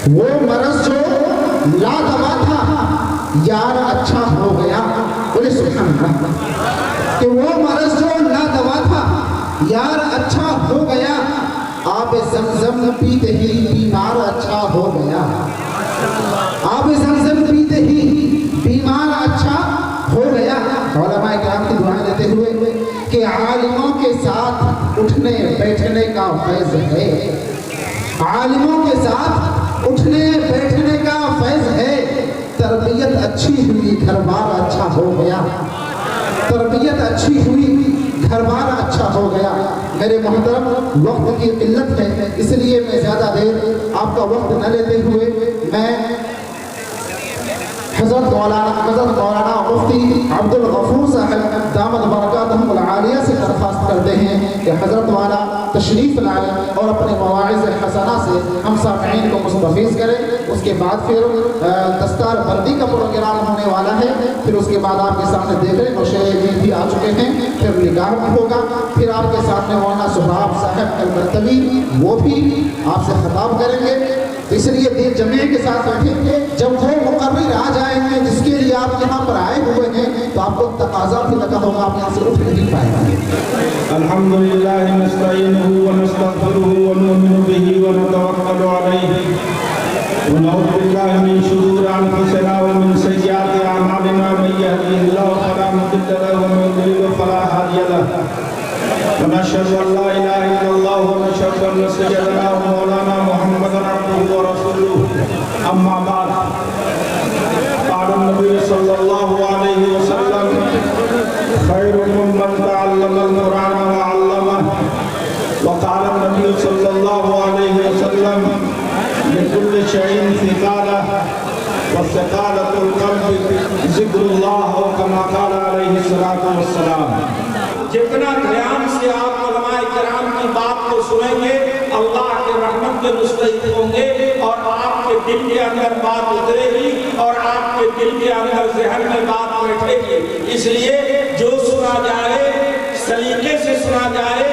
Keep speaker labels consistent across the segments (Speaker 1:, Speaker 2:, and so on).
Speaker 1: وہ مرض جو لا دوا تھا یار اچھا ہو گیا. بولے سبحان اللہ. کہ وہ مرض جو لا دوا تھا یار اچھا ہو گیا. آب زمزم پیتے ہی بیمار اچھا ہو گیا. آب زمزم پیتے ہی بیمار اچھا ہو گیا. علماء کرام کی دعائیں دیتے ہوئے کہ عالموں کے ساتھ اٹھنے بیٹھنے کا فیض ہے. عالموں کے ساتھ اٹھنے بیٹھنے کا فیض ہے. تربیت اچھی ہوئی گھر بار اچھا ہو گیا. تربیت اچھی ہوئی گھر بار اچھا ہو گیا. میرے محترم وقت کی قلت ہے اس لیے میں زیادہ دیر آپ کا وقت نہ لیتے ہوئے میں حضرت مولانا مفتی عبد الغفور صاحب دامت برکاتہم العالیہ سے درخواست کرتے ہیں کہ حضرت والا تشریف لائیں اور اپنے مواعظ حسنہ سے ہم سامعین کو مستفیض کریں. اس کے بعد پھر دستار بندی کا پروگرام ہونے والا ہے. پھر اس کے بعد آپ کے سامنے دیکھ رہے نوشے بھی آ چکے ہیں. پھر نگاہ بھی ہوگا. پھر آپ کے سامنے مولانا سہراب صاحب البرتوی وہ بھی آپ سے خطاب کریں گے. اس لیے دل جمعے کے ساتھ بیٹھیں گے. جب وہ مقرر آ جائیں گے جس کے لیے آپ یہاں پر آئے ہوئے ہیں تو آپ کو تقاضا بھی لگا ہوگا, آپ یہاں سے اٹھ نہیں پائیں گے.
Speaker 2: الحمدللہ نستعینہ ونستغفرہ ونؤمن بہ ونتوکل علیہ ونعوذ باللہ من شرور انفسنا ومن سیئات اعمالنا من یهده اللہ فلا مضل له ومن یضلل فلا ہادی له ونشهد ان لا اله الا الله ونشهد ان سيدنا ومولانا محمدا عبده ورسوله. اما بعد قال النبي صلى الله عليه وسلم خيركم من تعلم القرآن وعلمه. وقال النبي صلى الله عليه وسلم لكل شيء ثقالة وثقالة القلب ذكر الله كما قال عليه الصلاة والسلام. جتنا دھیان سے آپ علماء کرام کی بات کو سنیں گے اللہ کے رحمت کے مستحق ہوں گے اور آپ کے دل کے اندر بات اترے گی اور آپ کے دل کے اندر ذہن میں بات بیٹھے گی. اس لیے جو سنا جائے سلیقے سے سنا جائے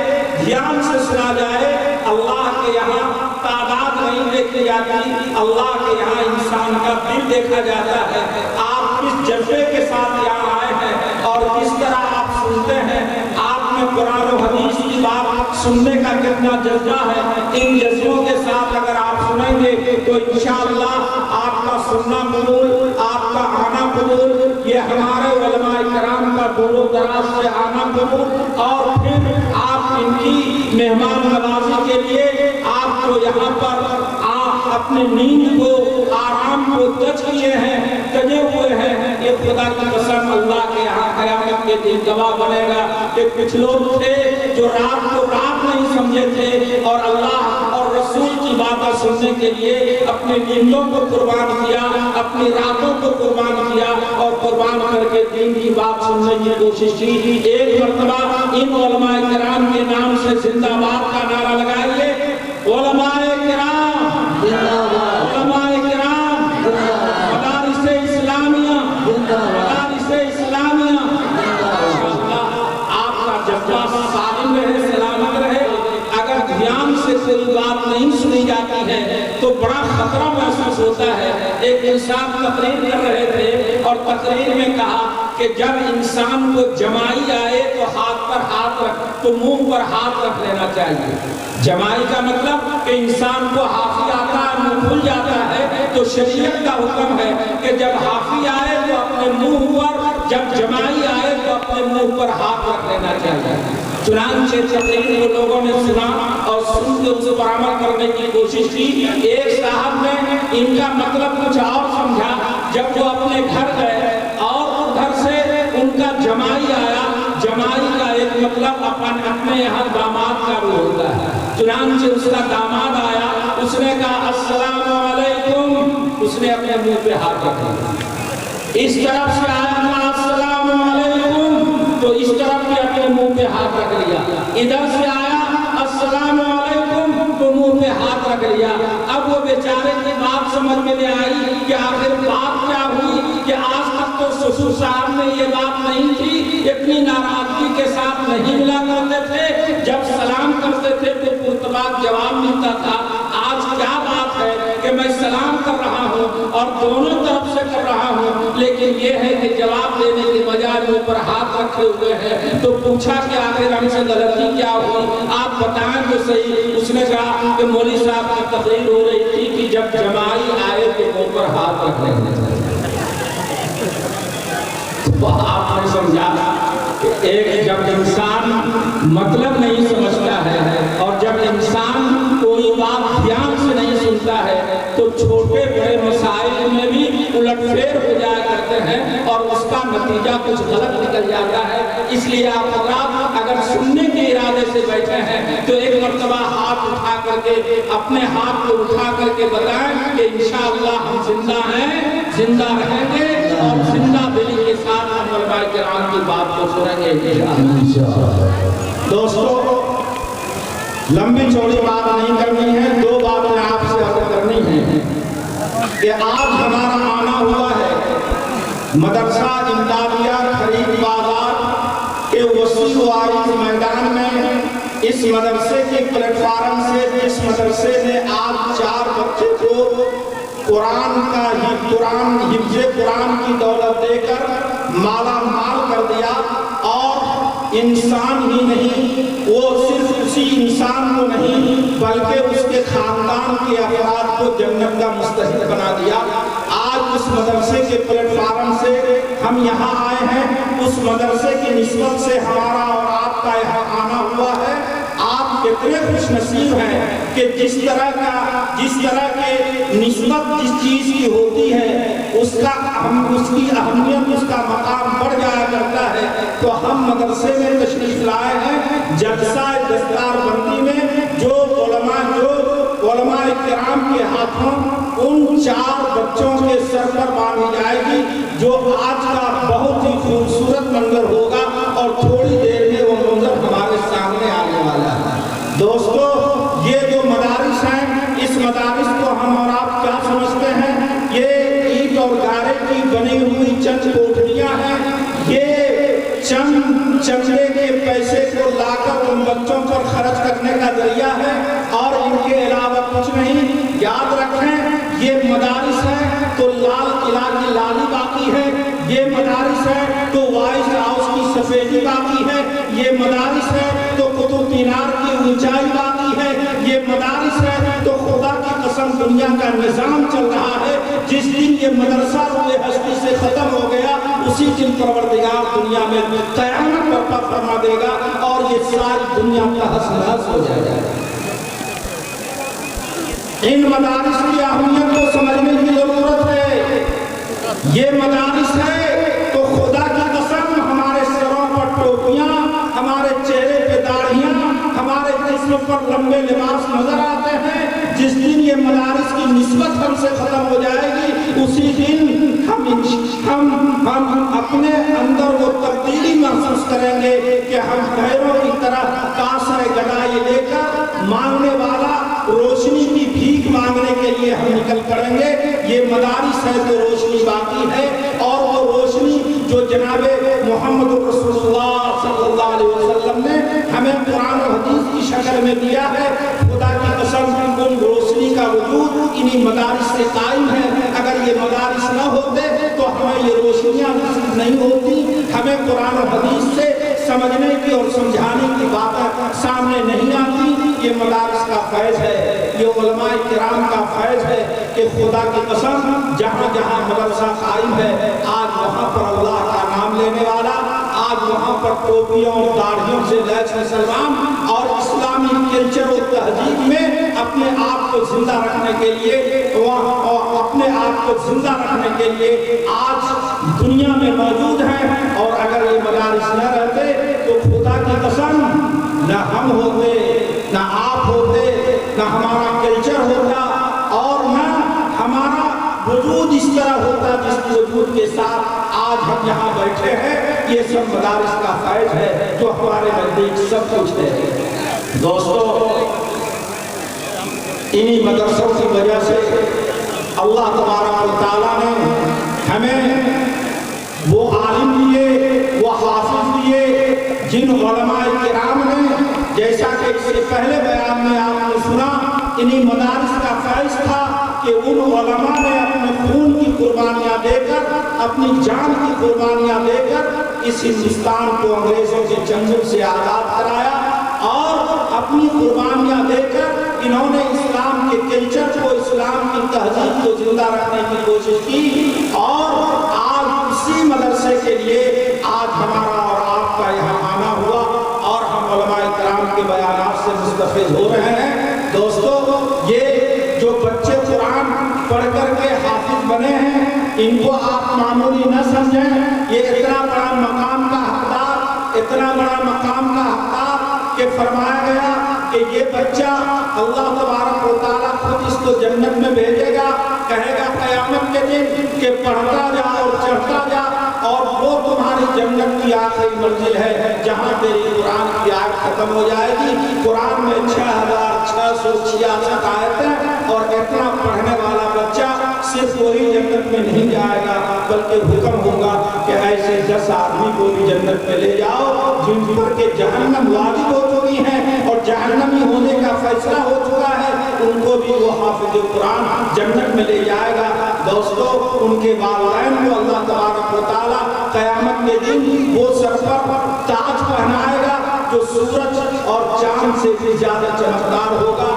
Speaker 2: دھیان سے سنا جائے. اللہ کے یہاں تعداد نہیں دیکھی جاتی, اللہ کے یہاں انسان کا دل دیکھا جاتا ہے. آپ کس جذبے کے ساتھ یہاں آئے ہیں اور کس طرح آپ سنتے ہیں. آپ میں قرآن و حدیث کی بات سننے کا کتنا جذبہ ہے. ان جذبوں کے ساتھ اگر آپ سنیں گے تو انشاءاللہ آپ کا سننا قبول, آپ کا آنا قبول, یہ ہمارے علماء کرام کا دور و دراز سے آنا قبول. اور پھر آپ ان کی مہمان نوازی کے لیے آپ کو یہاں پر اپنے نیند کو آرام کو تج کیے ہیں, تجے ہوئے ہیں. یہ خدا کی قسم اللہ کے یہاں قیامت کے دن گواہ بنے گا کہ کچھ لوگ تھے جو رات کو رات نہیں سمجھے تھے اور اللہ اور رسول کی باتیں سننے کے لیے اپنے نیندوں کو قربان کیا, اپنی راتوں کو قربان کیا اور قربان کر کے دین کی بات سننے کی کوشش کی. ایک مرتبہ ان علماء کرام کے نام سے زندہ باد کا نعرہ لگائیے. علماء کرام, علماء کرام, مدارس اسلامیہ, مدارس اسلامیہ. آپ کا جذبہ سالم رہے, سلامت رہے. اگر دھیان سے کوئی بات نہیں سنی جاتی ہے تو بڑا خطرہ محسوس ہوتا ہے. ایک انسان تقریر کر رہے تھے اور تقریر میں کہا کہ جب انسان کو جمائی آئے تو ہاتھ پر ہاتھ رکھ, تو منہ پر ہاتھ رکھ لینا چاہیے. جمائی کا مطلب کہ انسان کو حافی آتا ہے, منہ کھل جاتا ہے, تو شریعت کا حکم ہے کہ جب حافی آئے تو اپنے منہ پر, جب جمائی آئے تو اپنے منہ پر ہاتھ رکھ لینا چاہیے. چنانچہ تقریر کو لوگوں نے سنا اور سن کے اسے پر عمل کرنے کی کوشش کی. ایک صاحب نے ان کا مطلب کچھ اور سمجھا. جب وہ اپنے گھر گئے اور گھر سے ان کا جمائی آیا, جمائی کا ایک مطلب اپنے یہاں داماد کا بھی ہوتا ہے. چنانچہ اس کا داماد آیا, اس نے کہا السلام علیکم, اس نے اپنے منہ پہ ہاتھ رکھا. اس طرف سے آیا السلام علیکم, تو اس طرف بھی اپنے منہ پہ ہاتھ رکھ لیا. ادھر سے آیا السلام علیکم, تو منہ پہ ہاتھ رکھ لیا. اب وہ بیچارے کی بات سمجھ میں نہیں آئی کہ آخر بات کیا ہوئی کہ آج تک تو سسر صاحب میں یہ بات نہیں تھی, اتنی ناراضگی کے ساتھ نہیں ملا کرتے تھے, جب سلام کرتے تھے تو پرتباط جواب ملتا تھا. آج کیا بات ہے کہ میں سلام ہوں اور دونوں طرف سے کر رہا ہوں، لیکن یہ ہے کہ جواب دینے کے بجائے منہ پر ہاتھ رکھے ہوئے ہیں۔ تو پوچھا کہ آخر ہم سے غلطی کیا ہوئی، آپ بتائیں تو صحیح۔ اس نے کہا کہ مولوی صاحب کی تقریر ہو رہی تھی کہ جب جماعی آئے تو منہ پر ہاتھ رکھنے لگے۔ تو آپ نے سمجھا کہ ایک جب انسان مطلب نہیں سمجھتا ہے اور جب انسان کوئی بات دھیان سے نہیں سنتا ہے تو چھوٹے بڑے مسائل میں بھی الٹ پھیر ہو جایا کرتے ہیں اور اس کا نتیجہ کچھ غلط نکل جاتا ہے۔ اس لیے آپ حضرات اگر سننے کے ارادے سے بیٹھے ہیں تو ایک مرتبہ ہاتھ اٹھا کر کے اپنے ہاتھ کو اٹھا کر کے بتائیں کہ انشاءاللہ ہم زندہ ہیں، زندہ رہیں گے اور زندہ دلی کے ساتھ ہم علماء کرام کی بات کو سنیں گے انشاءاللہ۔ دوستو لمبی چوڑی بات نہیں کرنی ہے، دو باتیں آپ سے عرض کرنی ہے کہ آج ہمارا آنا ہوا ہے مدرسہ امدادیہ خرید بازار کے وسیع و عریض میدان میں۔ اس مدرسے کے پلیٹ فارم سے اس مدرسے نے آج 4 بچے کو قرآن حفظ قرآن کی دولت دے کر مالا مال کر دیا، اور انسان ہی نہیں، وہ صرف اسی انسان کو نہیں بلکہ اس کے خاندان کے افراد کو جنت کا مستحق بنا دیا۔ آج اس مدرسے کے پلیٹ فارم سے ہم یہاں آئے ہیں، اس مدرسے کی نسبت سے ہمارا اور آپ کا یہاں آنا ہوا ہے۔ آپ کتنے خوش نصیب ہیں کہ جس طرح کے نسبت جس چیز کی ہوتی ہے اس کی اہمیت، اس کا مقام بڑھ جایا کرتا ہے۔ تو ہم مدرسے میں تشریف لائے ہیں، جلسہ دستار بندی میں جو علماء کرام کے ہاتھوں ان 4 بچوں کے سر پر باندھی جائے گی، جو آج کا بہت ہی خوبصورت منظر ہوگا اور تھوڑی دیر میں وہ منظر ہمارے سامنے آنے والا ہے۔ دوستو یہ جو مدارس ہیں، اس مدارس کو ہم اور آپ کیا سمجھتے ہیں؟ یہ اینٹ اور گارے کی بنی ہوئی چند کوٹھریاں ہیں، یہ چند چندے کے پیسے کو لا کر ان بچوں پر خرچ کرنے کا ذریعہ ہے اور ان کے علاوہ کچھ نہیں۔ یاد رکھیں یہ مدارس ہے تو لال قلعہ کی لالی باقی ہے، یہ مدارس ہے تو وائٹ ہاؤس کی سفیدی باقی ہے، یہ مدارس ہے تو قطب مینار کی اونچائی باقی ہے، یہ مدارس ہے تو خدا کی قسم دنیا کا نظام چل رہا ہے۔ جس دن یہ مدرسہ روئے ہستی سے ختم ہو گیا اسی دن پروردگار دنیا میں قیامت برپا فرما دے گا اور یہ ساری دنیا تہس نہس ہو جائے گا۔ ان مدارس کی اہمیت کو سمجھنے کی ضرورت ہے۔ یہ مدارس ہے تو خدا کی قسم ہمارے سروں پر ٹوپیاں، ہمارے چہرے پہ داڑھیاں، ہمارے جسم پر لمبے لباس نظر آتے ہیں۔ جس دن یہ مدارس کی نسبت ہم سے ختم ہو جائے گی اسی دن ہم اپنے اندر وہ تبدیلی محسوس کریں گے کہ ہم غیروں کی طرح کاسہ گدائی لے کر مانگنے والا روشنی کی بھیک مانگنے کے لیے ہم نکل پڑیں گے۔ یہ مدارس ہے تو روشنی باقی ہے، اور وہ روشنی جو جناب محمد رسول اللہ صلی اللہ علیہ وسلم نے ہمیں قرآن و حدیث کی شکل میں دیا ہے، خدا کی قسم ان روشنی کا وجود انہی مدارس سے قائم ہے۔ اگر یہ مدارس نہ ہوتے تو ہمیں یہ روشنیاں نصیب نہیں ہوتی، ہمیں قرآن و حدیث سے سمجھنے کی اور سمجھانے کی باتیں سامنے نہیں آتی۔ یہ مدارس کا فیض ہے، یہ علماء کرام کا فیض ہے کہ خدا کی قسم جہاں جہاں مدرسہ قائم ہے آج وہاں پر اللہ کا نام لینے والا، آج وہاں پر ٹوپیوں اور داڑھیوں سے لیس مسلمان اور اسلامی کلچر و تہذیب میں اپنے آپ کو زندہ رکھنے کے لیے آج دنیا میں موجود ہیں۔ اور اگر یہ مدارس نہ رہتے تو خدا کی قسم نہ ہم ہوتے، نہ آپ ہوتے، نہ ہمارا کلچر ہوتا اور نہ ہمارا وجود اس طرح ہوتا جس وجود کے ساتھ آج ہم یہاں بیٹھے ہیں۔ یہ سب مدارس کا فیض ہے جو ہمارے نزدیک سب کچھ ہے۔ دوستو انہی مدرسوں کی وجہ سے اللہ تبارک و تعالیٰ نے ہمیں وہ عالم دیے، وہ حافظ دیے، جن علماء کرام نے جیسا کہ اس سے پہلے بیان میں آپ نے سنا انہی مدارس کا فیض تھا کہ ان علماء نے اپنے اپنی جان کی قربانیاں دے کر اس ہندوستان کو انگریزوں کے چنگل سے آزاد کرایا، اور اپنی قربانیاں دے کر انہوں نے اسلام کے کلچر کو، اسلام کی تہذیب کو زندہ رکھنے کی کوشش کی، اور آج اسی مدرسے کے لیے آج ہمارا اور آپ کا یہاں آنا ہوا، اور ہم علماء کرام کے بیانات سے مستفید ہو رہے ہیں۔ دوستو، یہ جو بچے قرآن پڑھ کر کے حافظ بنے ہیں، ان کو آپ معمولی نہ سمجھیں، یہ اتنا بڑا مقام کا حقدار، اتنا بڑا مقام کا حقدار کہ فرمایا گیا کہ یہ بچہ اللہ تبارک و تعالیٰ خود اس کو جنت میں بھیجے گا، کہے گا قیامت کے دن کہ پڑھتا جا اور چڑھتا جا، اور وہ تمہاری جنت کی آخری منزل ہے جہاں تیری قرآن کی آیت ختم ہو جائے گی۔ قرآن میں 6666 آیتیں، اور اتنا پڑھنے والا بچہ صرف وہی جنت میں نہیں جائے گا، بلکہ حکم ہوگا کہ ایسے 10 آدمی کو بھی جنت میں لے جاؤ جن پر کہ جہنم واجب ہو چکی ہیں اور جہنمی ہونے کا فیصلہ ہو چکا ہے، ان کو بھی وہ حافظ قرآن جنت میں لے جائے گا۔ دوستو، ان کے والدین کو اللہ تبارک و تعالیٰ قیامت کے دن وہ سر پر تاج پہنائے گا جو سورج اور چاند سے بھی زیادہ چمکدار ہوگا،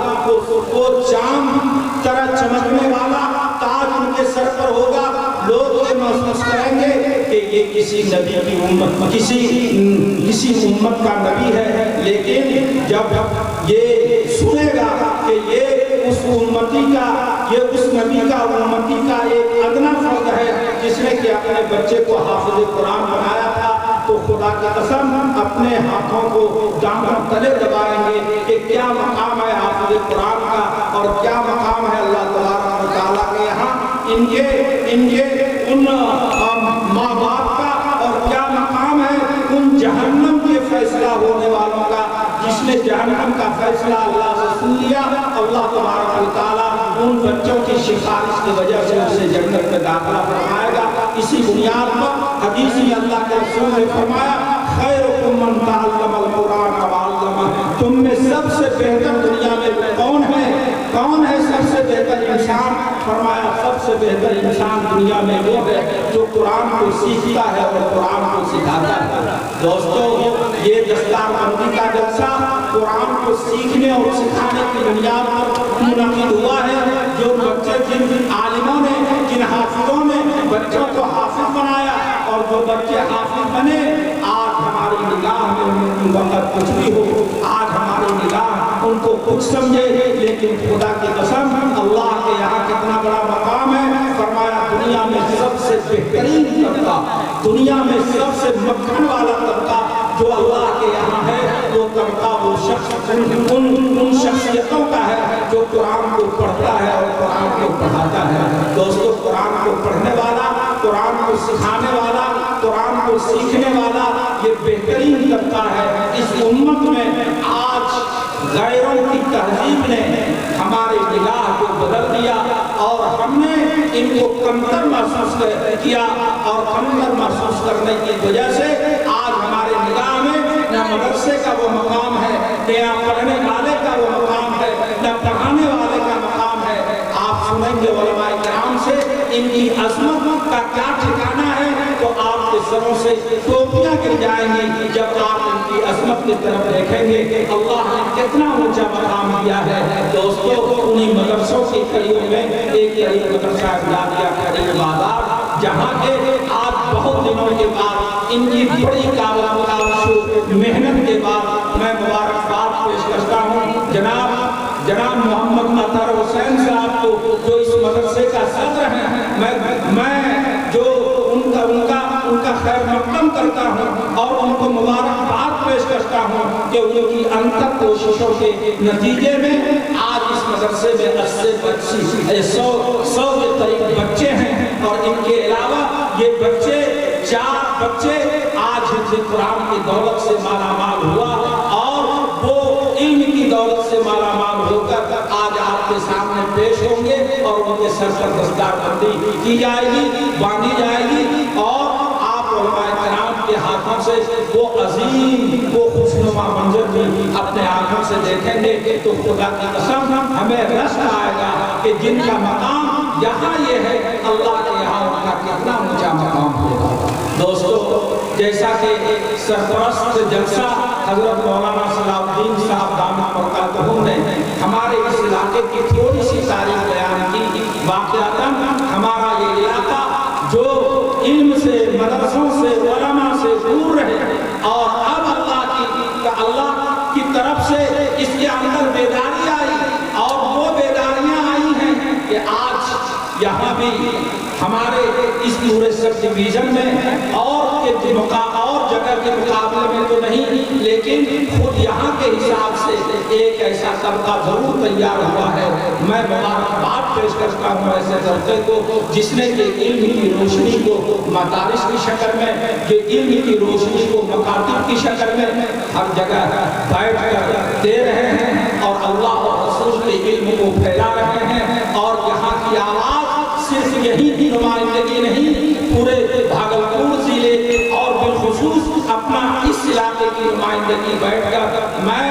Speaker 2: وہ چاند طرح چمکنے والا تاج ان کے سر پر ہوگا۔ لوگ یہ محسوس کریں گے کہ یہ کسی نبی کی امت، کسی امت کا نبی ہے، لیکن جب یہ سنے گا کہ یہ اس امتی کا، یہ اس نبی کا امتی کا ایک ادنا فرد ہے جس نے کہ اپنے بچے کو حافظ قرآن بنایا تھا، تو خدا کی قسم اپنے ہاتھوں کو دامن تلے دبائیں گے کہ کیا مقام ہے حافظ قرآن کا، اور کیا مقام ہے اللہ تبارک و تعالیٰ کے یہاں ان کے ان ماں باپ کا، اور کیا مقام ہے ان جہنم کے فیصلہ ہونے والوں کا جس نے جہنم کا فیصلہ اللہ سے سن لیا۔ اللہ تبارک و تعالیٰ ان بچوں کی سفارش کی وجہ سے اسے جنت میں داخلہ فرمائے گا۔ اسی بنیاد پر حدیث میں اللہ کے رسول نے فرمایا، خیرکم من تعلم القرآن وعلمہ، تم میں سب سے بہتر دنیا میں کون ہے؟ کون ہے سب سے بہتر انسان؟ فرمایا سب سے بہتر انسان دنیا میں وہ ہے جو قرآن کو سیکھتا ہے اور قرآن کو سکھاتا ہے۔ دوستو، یہ دستار بندی کا جلسہ قرآن کو سیکھنے اور سکھانے کی بنیاد پر منعقد ہوا ہے۔ جو بچے، جن عالموں نے، جن حافظوں نے بچوں کو حافظ بنایا، اور جو بچے حافظ بنے، آج ہماری نگاہ میں ان کی وقت کچھ بھی ہو، آج ہماری نگاہ ان کو کچھ سمجھے، لیکن خدا کی قسم اللہ کے یہاں کتنا بڑا مقام ہے۔ فرمایا دنیا میں سب سے بہترین طبقہ، دنیا میں سب سے مکھن والا طبقہ جو اللہ کے یہاں ہے، وہ طبقہ وہ شخص ان شخصیتوں کا ہے جو قرآن کو پڑھتا ہے اور قرآن کو پڑھاتا ہے۔ دوستو، قرآن کو پڑھنے والا، قرآن کو سکھانے والا، قرآن کو سیکھنے والا یہ بہترین طبقہ ہے۔ اس امت میں آج غیروں کی تہذیب نے ہماری نگاہ کو بدل دیا، اور ہم نے ان کو کمتر محسوس کیا، اور کمتر محسوس کرنے کی وجہ سے آج ہمارے نگاہ میں نہ مدرسے کا وہ مقام ہے، نہ پڑھنے والے کا وہ مقام ہے، نہ پڑھانے والے کا مقام ہے۔ آپ سنیں گے علماء کرام سے ان کی عظمت کا کیا ٹھکانہ ہے، تو آپ کے سروں سے ٹوپیاں گر جائیں گی جب آپ ان کی عظمت کی طرف دیکھیں گے کہ اللہ نے کتنا اونچا مقام دیا ہے۔ دوستو، انہی مدرسوں کی کڑیوں میں ایک قریب مدرسہ اعدادیہ قریب آباد، جہاں کے آج بہت دنوں کے بعد ان کی بڑی کاوش محنت کے بعد میں مبارکباد پیش کرتا ہوں جناب محمد اطہر حسین صاحب کو، جو اس مدرسے کا صدر ہیں۔ میں جو ان کا خیر مقدم کرتا ہوں اور ان کو مبارکباد پیش کرتا ہوں کہ ان کی انتر کوششوں کے نتیجے میں آج اس مدرسے میں 100 کے قریب بچے ہیں، اور ان کے علاوہ یہ بچے 4 بچے آج حفظ قرآن کی دولت سے مالا مال ہوا، اور وہ علم کی دولت سے مالا مال ہو کر آج آپ کے سامنے پیش ہوں گے، اور ان کے سر پر دستار بندی کی جائے گی، باندھی جائے گی، اور آپ علماء کرام کے ہاتھوں سے وہ عظیم، وہ خوشنما منظر بھی اپنے آنکھوں سے دیکھیں گے، تو خدا کی قسم ہمیں رشک آئے گا کہ جن کا مقام یہاں یہ ہے، اللہ کے یہاں ان کا کتنا اونچا مقام سرپرست جلسہ حضرت مولانا صلاح الدین صاحب دامت برکاتہ نے ہمارے اس علاقے کی تھوڑی سی تاریخ بیان کی. واقعتاً ہمارا یہ علاقہ جو علم سے، مدرسوں سے، علماء سے دور رہے، اور اب اللہ کی طرف سے اس کے اندر بیداری آئی، اور وہ بیداریاں آئی ہیں کہ آج یہاں بھی ہمارے اس پورے سب ڈویژن میں اور جگہ کے مقابلے میں تو نہیں، لیکن خود یہاں کے حساب سے ایک ایسا طبقہ ضرور تیار ہوا ہے. میں مبارکباد پیش کرتا ہوں ایسے طبقے کو جس نے کہ علم کی روشنی کو مدارس کی شکل میں، جو علم کی روشنی کو مکاتب کی شکل میں ہر جگہ بیٹھ کر دے رہے ہیں، اور اللہ اور رسول کے علم کو پھیلا رہے ہیں. اور یہاں کی آواز صرف یہی کی نمائندگی نہیں، پورے بھاگلپور ضلع اور بالخصوص اپنا اس علاقے کی نمائندگی بیٹھ کر میں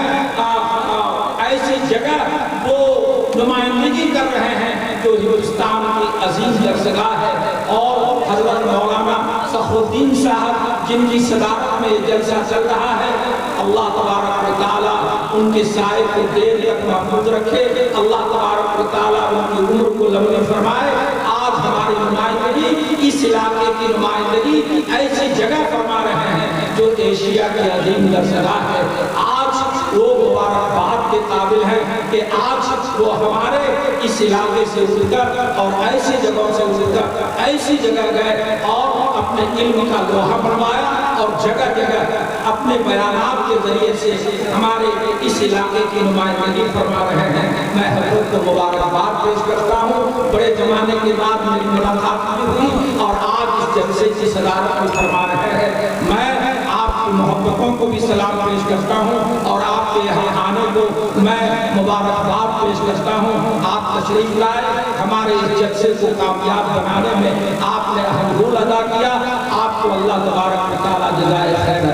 Speaker 2: ایسی جگہ وہ نمائندگی کر رہے ہیں جو ہندوستان کی عظیم درسگاہ ہے. اور حضرت مولانا صفی الدین صاحب جن کی صدارت میں یہ جلسہ چل رہا ہے، اللہ تبارک و تعالیٰ ان کے سائے کو دیر تک محفوظ رکھے. اللہ تبارک و تعالیٰ ان کی عمر کو لمبی فرمائے. آج ہماری نمائندگی، اس علاقے کی نمائندگی ایسی جگہ فرما رہے ہیں جو ایشیا کی عظیم درسگاہ ہے. آج وہ مبارکباد کے قابل ہیں کہ آج وہ ہمارے اس علاقے سے اٹھ کر اور ایسی جگہوں سے اٹھ کر ایسی جگہ گئے اور اپنے علم کا لوہا بنوایا، اور جگہ جگہ اپنے بیانات کے ذریعے سے ہمارے اس علاقے کی نمائندگی فرما رہے ہیں. میں حضرت کو مبارکباد پیش کرتا ہوں. بڑے زمانے کے بعد میری ملاقات ہوئی اور آج اس جلسے کی صدارت میں فرما رہے ہیں. میں آپ کی محبتوں کو بھی سلام پیش کرتا ہوں، اور آپ کے یہاں آنے کو میں مبارکباد پیش کرتا ہوں. آپ تشریف لائے، ہمارے اس جلسے کو کامیاب بنانے میں آپ نے اہم رول ادا کیا. آپ کو اللہ تبارک و تعالیٰ جزائے خیر